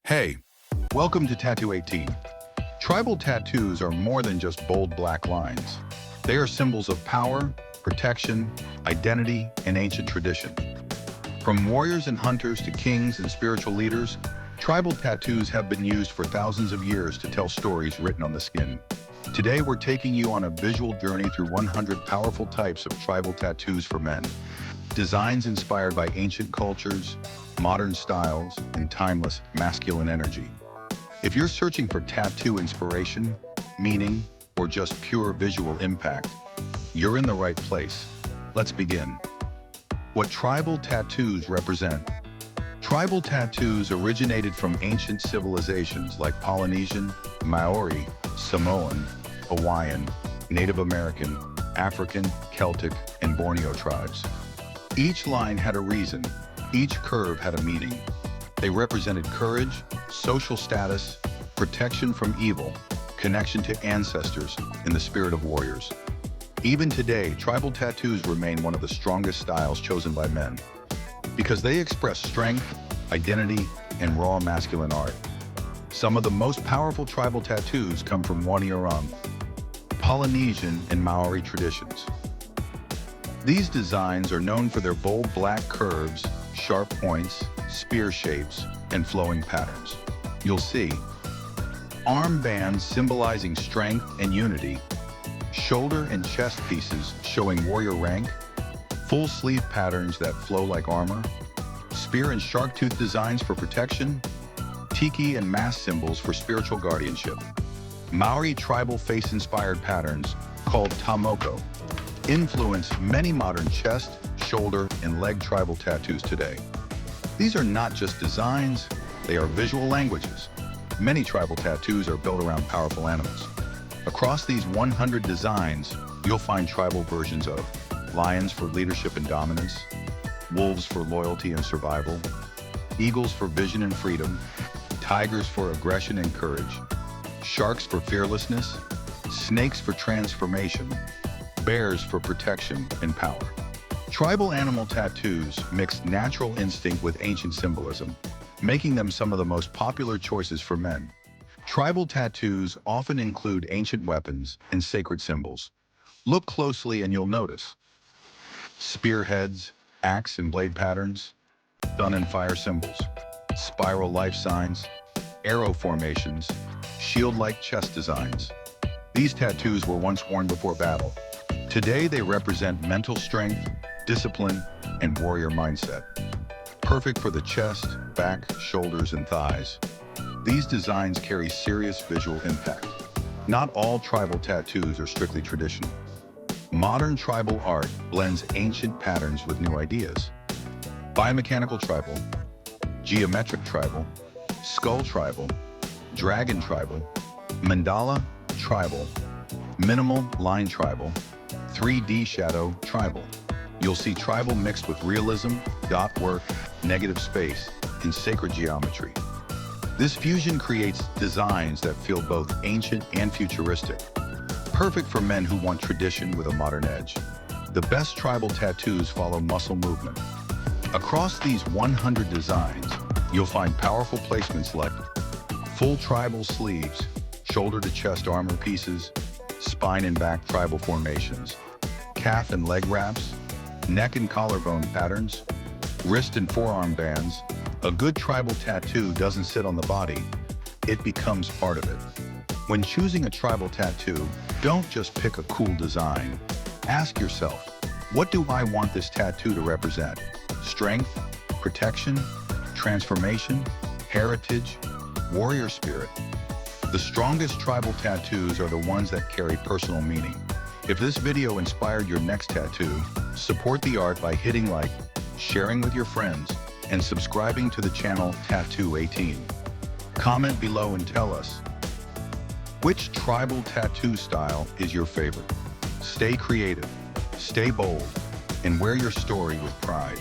Hey, welcome to Tattoo 18. Tribal tattoos are more than just bold black lines. They are symbols of power, protection, identity, and ancient tradition. From warriors and hunters to kings and spiritual leaders, tribal tattoos have been used for thousands of years to tell stories written on the skin. Today, we're taking you on a visual journey through 100 powerful types of tribal tattoos for men. Designs inspired by ancient cultures, modern styles, and timeless masculine energy. If you're searching for tattoo inspiration, meaning, or just pure visual impact, you're in the right place. Let's begin. What tribal tattoos represent? Tribal tattoos originated from ancient civilizations like Polynesian, Maori, Samoan, Hawaiian, Native American, African, Celtic, and Borneo tribes. Each line had a reason. Each curve had a meaning. They represented courage, social status, protection from evil, connection to ancestors, and the spirit of warriors. Even today, tribal tattoos remain one of the strongest styles chosen by men because they express strength, identity, and raw masculine art. Some of the most powerful tribal tattoos come from Hawaiian, Polynesian, and Maori traditions. These designs are known for their bold black curves, sharp points, spear shapes, and flowing patterns. You'll see armbands symbolizing strength and unity, shoulder and chest pieces showing warrior rank, full sleeve patterns that flow like armor, spear and shark tooth designs for protection, tiki and mask symbols for spiritual guardianship. Maori tribal face-inspired patterns, called tamoko, influence many modern chest, shoulder, and leg tribal tattoos today. These are not just designs, they are visual languages. Many tribal tattoos are built around powerful animals. Across these 100 designs, you'll find tribal versions of lions for leadership and dominance, wolves for loyalty and survival, eagles for vision and freedom, tigers for aggression and courage, sharks for fearlessness, snakes for transformation, bears for protection and power. Tribal animal tattoos mix natural instinct with ancient symbolism, making them some of the most popular choices for men. Tribal tattoos often include ancient weapons and sacred symbols. Look closely and you'll notice spearheads, axe and blade patterns, sun and fire symbols, spiral life signs, arrow formations, shield-like chest designs. These tattoos were once worn before battle. Today, they represent mental strength, discipline, and warrior mindset. Perfect for the chest, back, shoulders, and thighs. These designs carry serious visual impact. Not all tribal tattoos are strictly traditional. Modern tribal art blends ancient patterns with new ideas. Biomechanical tribal, geometric tribal, skull tribal, dragon tribal, mandala tribal, minimal line tribal, 3D shadow tribal. You'll see tribal mixed with realism, dot work, negative space, and sacred geometry. This fusion creates designs that feel both ancient and futuristic, perfect for men who want tradition with a modern edge. The best tribal tattoos follow muscle movement. Across these 100 designs, you'll find powerful placements like full tribal sleeves, shoulder to chest armor pieces, spine and back tribal formations, calf and leg wraps, neck and collarbone patterns, wrist and forearm bands. A good tribal tattoo doesn't sit on the body, it becomes part of it. When choosing a tribal tattoo, don't just pick a cool design. Ask yourself, what do I want this tattoo to represent? Strength, protection, transformation, heritage, warrior spirit. The strongest tribal tattoos are the ones that carry personal meaning. If this video inspired your next tattoo, support the art by hitting like, sharing with your friends, and subscribing to the channel Tattoo 18. Comment below and tell us, which tribal tattoo style is your favorite? Stay creative, stay bold, and wear your story with pride.